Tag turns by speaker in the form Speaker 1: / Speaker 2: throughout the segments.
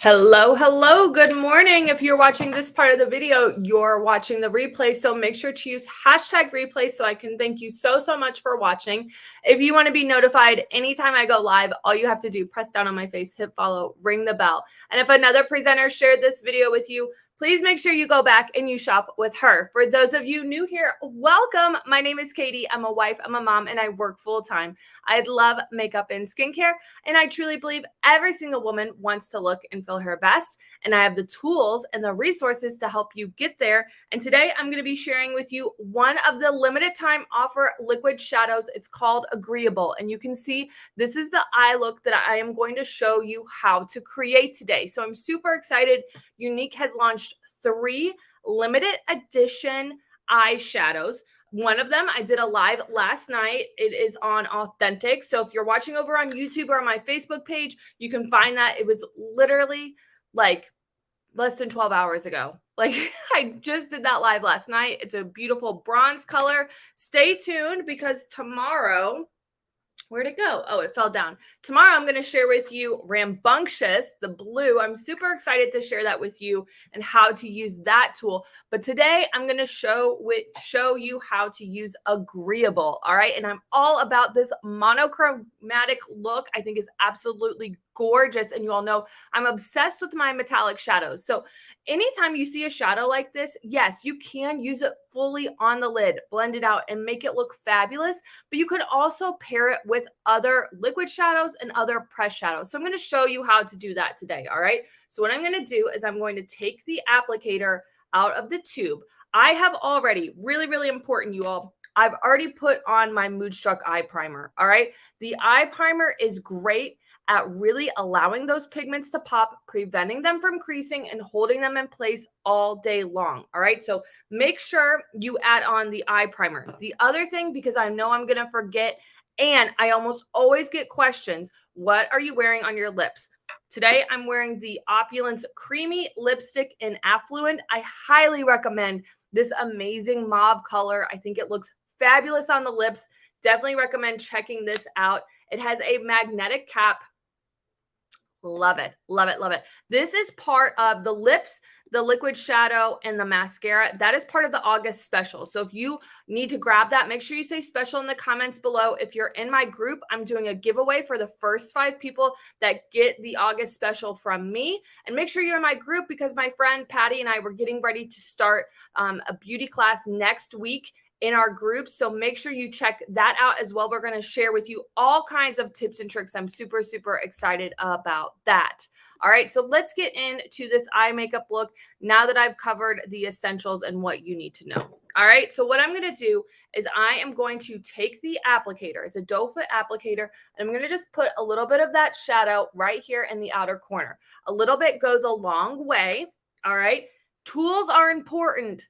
Speaker 1: Hello, hello, good morning. If you're watching this part of the video, you're watching the replay. So make sure to use hashtag replay so I can thank you so much for watching. If you want to be notified anytime I go live, all you have to do, press down on my face, hit follow, ring the bell. And if another presenter shared this video with you, please make sure you go back and you shop with her. For those of you new here, welcome. My name is Katie. I'm a wife, I'm a mom, and I work full time. I love makeup and skincare, and I truly believe every single woman wants to look and feel her best. And I have the tools and the resources to help you get there. And today I'm going to be sharing with you one of the limited time offer liquid shadows. It's called Agreeable. And you can see this is the eye look that I am going to show you how to create today. So I'm super excited. Younique has launched 3 limited edition eyeshadows. One of them, I did a live last night. It is on Authentic. So if you're watching over on YouTube or on my Facebook page, you can find that. It was literally like less than 12 hours ago. Like I just did that live last night. It's a beautiful bronze color. Stay tuned because tomorrow, where'd it go? Oh, it fell down. Tomorrow, I'm going to share with you Rambunctious, the blue. I'm super excited to share that with you and how to use that tool. But today, I'm going to show you how to use Agreeable. All right. And I'm all about this monochromatic look. I think is absolutely gorgeous. And you all know I'm obsessed with my metallic shadows. So anytime you see a shadow like this, yes, you can use it fully on the lid, blend it out and make it look fabulous. But you could also pair it with other liquid shadows and other pressed shadows. So I'm going to show you how to do that today. All right. So what I'm going to do is I'm going to take the applicator out of the tube. I have already, really important, you all, I've already put on my Moodstruck eye primer. All right. The eye primer is great at really allowing those pigments to pop, preventing them from creasing and holding them in place all day long. All right. So make sure you add on the eye primer. The other thing, because I know I'm going to forget, and I almost always get questions, what are you wearing on your lips? Today, I'm wearing the Opulence Creamy Lipstick in Affluent. I highly recommend this amazing mauve color. I think it looks fabulous on the lips. Definitely recommend checking this out. It has a magnetic cap. Love it. This is part of the lips, the liquid shadow, and the mascara. That is part of the August special. So if you need to grab that, make sure you say special in the comments below. If you're in my group, I'm doing a giveaway for the first 5 people that get the August special from me. And make sure you're in my group because my friend Patty and I were getting ready to start a beauty class next week in our group. So make sure you check that out as well. We're going to share with you all kinds of tips and tricks. I'm super excited about that. All right, so let's get into this eye makeup look now that I've covered the essentials and what you need to know. All right, so what I'm going to do is I am going to take the applicator. It's a doe foot applicator, and I'm going to just put a little bit of that shadow right here in the outer corner. A little bit goes a long way. All right. Tools are important.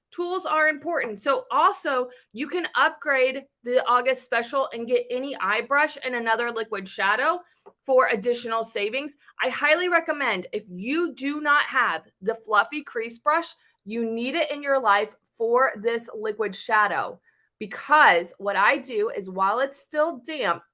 Speaker 1: So also you can upgrade the August special and get any eye brush and another liquid shadow for additional savings. I highly recommend, if you do not have the fluffy crease brush, you need it in your life for this liquid shadow, because what I do is while it's still damp,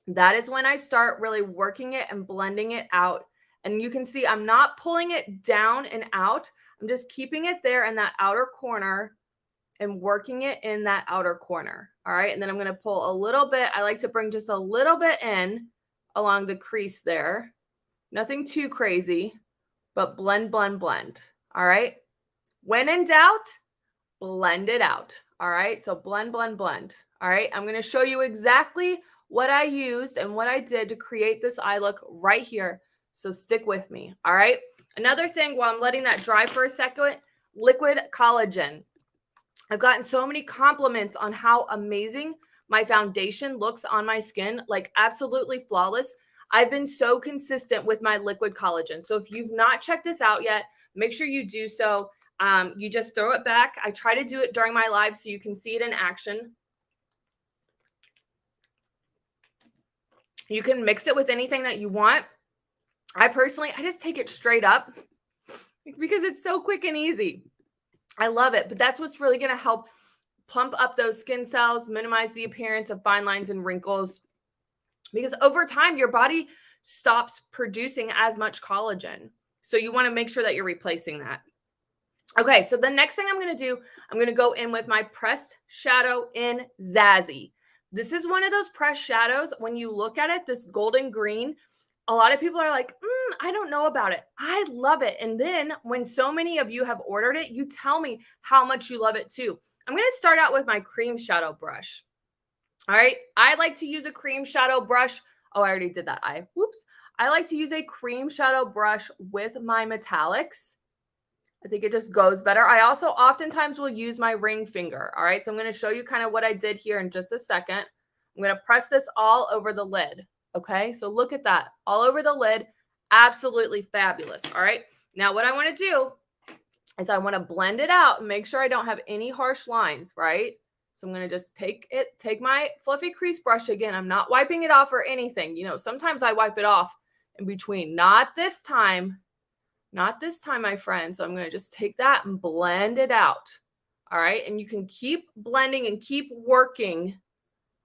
Speaker 1: that is when I start really working it and blending it out. And you can see I'm not pulling it down and out. I'm just keeping it there in that outer corner and working it in that outer corner. All right. And then I'm going to pull a little bit. I like to bring just a little bit in along the crease there. Nothing too crazy, but blend. All right. When in doubt, blend it out. All right. So blend. All right. I'm going to show you exactly what I used and what I did to create this eye look right here. So stick with me. All right. Another thing, while I'm letting that dry for a second, liquid collagen. I've gotten so many compliments on how amazing my foundation looks on my skin, like absolutely flawless. I've been so consistent with my liquid collagen. So if you've not checked this out yet, make sure you do so. You just throw it back. I try to do it during my live so you can see it in action. You can mix it with anything that you want. I just take it straight up because it's so quick and easy. I love it, but that's what's really going to help plump up those skin cells, minimize the appearance of fine lines and wrinkles, because over time your body stops producing as much collagen. So you want to make sure that you're replacing that. Okay, so the next thing I'm going to do, I'm going to go in with my pressed shadow in Zazzy. This is one of those pressed shadows. When you look at it, this golden green, a lot of people are like, I don't know about it. I love it. And then when so many of you have ordered it, you tell me how much you love it too. I'm going to start out with my cream shadow brush. All right, I like to use a cream shadow brush. Oh, I already did that. Whoops. I like to use a cream shadow brush with my metallics. I think it just goes better. I also oftentimes will use my ring finger. All right, so I'm going to show you kind of what I did here in just a second. I'm going to press this all over the lid. Okay, so look at that, all over the lid. Absolutely fabulous. All right, now what I want to do is I want to blend it out and make sure I don't have any harsh lines, right? So I'm going to just take my fluffy crease brush again. I'm not wiping it off or anything. You know, sometimes I wipe it off in between. Not this time. Not this time, my friend. So I'm going to just take that and blend it out. All right. And you can keep blending and keep working.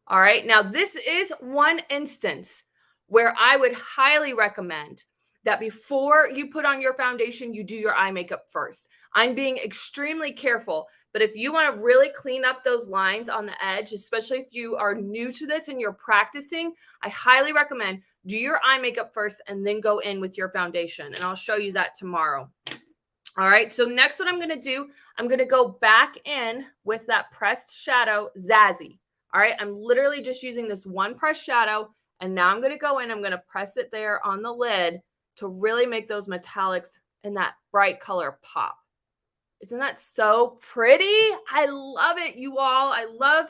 Speaker 1: All right. Now, this is one instance where I would highly recommend that before you put on your foundation, you do your eye makeup first. I'm being extremely careful. But if you want to really clean up those lines on the edge, especially if you are new to this and you're practicing, I highly recommend do your eye makeup first and then go in with your foundation. And I'll show you that tomorrow. All right. So next what I'm going to do, I'm going to go back in with that pressed shadow Zazzy. All right. I'm literally just using this one pressed shadow. And now I'm going to go in, I'm going to press it there on the lid to really make those metallics and that bright color pop. Isn't that so pretty? I love it, you all. I love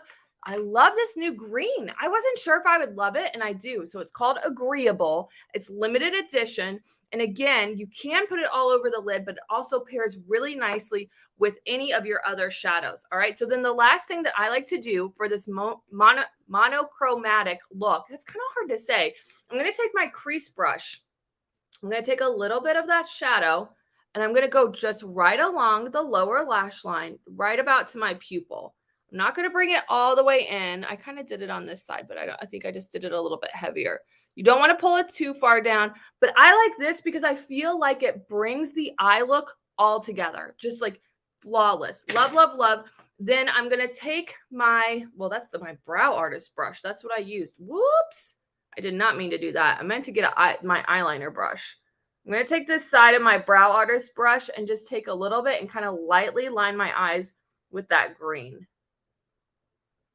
Speaker 1: this new green. I wasn't sure if I would love it, and I do. So it's called Agreeable. It's limited edition. And again, you can put it all over the lid, but it also pairs really nicely with any of your other shadows. All right. So then the last thing that I like to do for this monochromatic look, it's kind of hard to say. I'm going to take my crease brush. I'm going to take a little bit of that shadow, and I'm going to go just right along the lower lash line, right about to my pupil. I'm not going to bring it all the way in. I kind of did it on this side, but I think I just did it a little bit heavier. You don't want to pull it too far down, but I like this because I feel like it brings the eye look all together, just like flawless. Love, love, love. Then I'm going to take my brow artist brush. That's what I used. Whoops. I did not mean to do that. I meant to get my eyeliner brush. I'm going to take this side of my brow artist brush and just take a little bit and kind of lightly line my eyes with that green.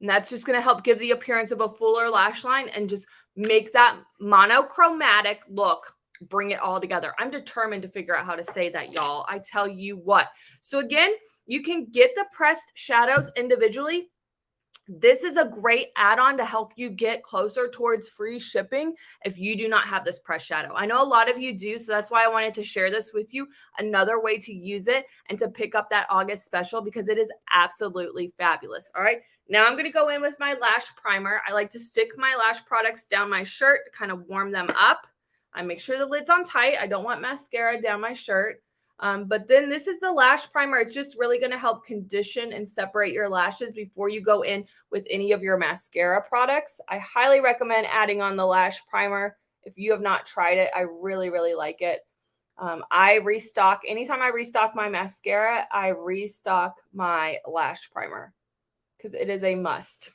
Speaker 1: And that's just going to help give the appearance of a fuller lash line and just make that monochromatic look, bring it all together. I'm determined to figure out how to say that, y'all. I tell you what. So again, you can get the pressed shadows individually. This is a great add-on to help you get closer towards free shipping if you do not have this pressed shadow. I know a lot of you do, so that's why I wanted to share this with you. Another way to use it and to pick up that August special because it is absolutely fabulous. All right, now I'm going to go in with my lash primer. I like to stick my lash products down my shirt to kind of warm them up. I make sure the lid's on tight. I don't want mascara down my shirt. But then this is the lash primer. It's just really going to help condition and separate your lashes before you go in with any of your mascara products. I highly recommend adding on the lash primer. If you have not tried it, I really, really like it. I restock, anytime I restock my mascara, I restock my lash primer because it is a must.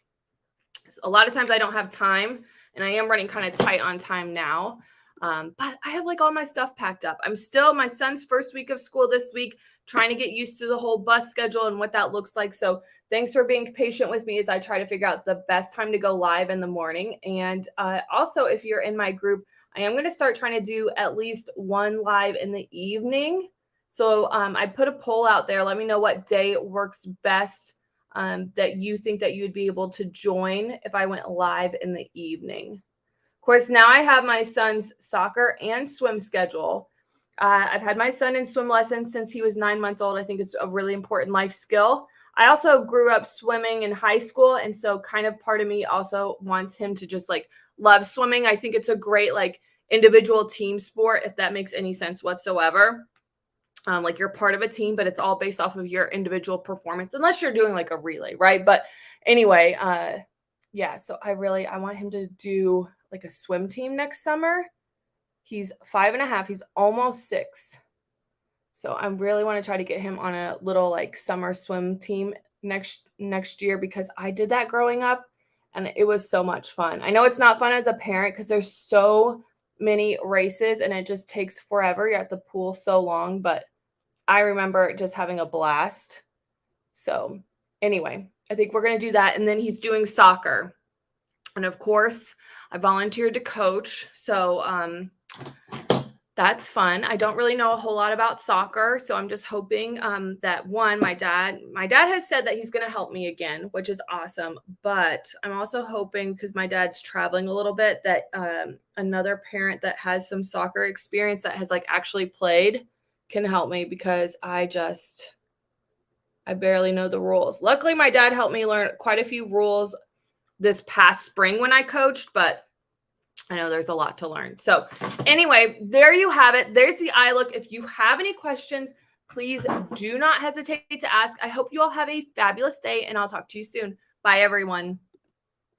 Speaker 1: So a lot of times I don't have time, and I am running kind of tight on time now. But I have like all my stuff packed up. I'm still my son's first week of school this week, trying to get used to the whole bus schedule and what that looks like. So thanks for being patient with me as I try to figure out the best time to go live in the morning. And also, if you're in my group, I am going to start trying to do at least one live in the evening. So I put a poll out there. Let me know what day works best that you think that you'd be able to join if I went live in the evening. Of course, now I have my son's soccer and swim schedule. I've had my son in swim lessons since he was 9 months old. I think it's a really important life skill. I also grew up swimming in high school. And so kind of part of me also wants him to just like love swimming. I think it's a great like individual team sport, if that makes any sense whatsoever. Like you're part of a team, but it's all based off of your individual performance, unless you're doing like a relay, right? But anyway, yeah, so I want him to do like a swim team next summer. He's 5.5. He's almost 6. So I really want to try to get him on a little like summer swim team next year, because I did that growing up and it was so much fun. I know it's not fun as a parent because there's so many races and it just takes forever. You're at the pool so long, but I remember just having a blast. So anyway, I think we're going to do that. And then he's doing soccer. And of course, I volunteered to coach. So that's fun. I don't really know a whole lot about soccer, so I'm just hoping that my dad has said that he's going to help me again, which is awesome. But I'm also hoping, because my dad's traveling a little bit, that another parent that has some soccer experience that has like actually played can help me, because I barely know the rules. Luckily, my dad helped me learn quite a few rules this past spring when I coached, but I know there's a lot to learn. So anyway, there you have it. There's the eye look. If you have any questions, please do not hesitate to ask. I hope you all have a fabulous day, and I'll talk to you soon. Bye, everyone.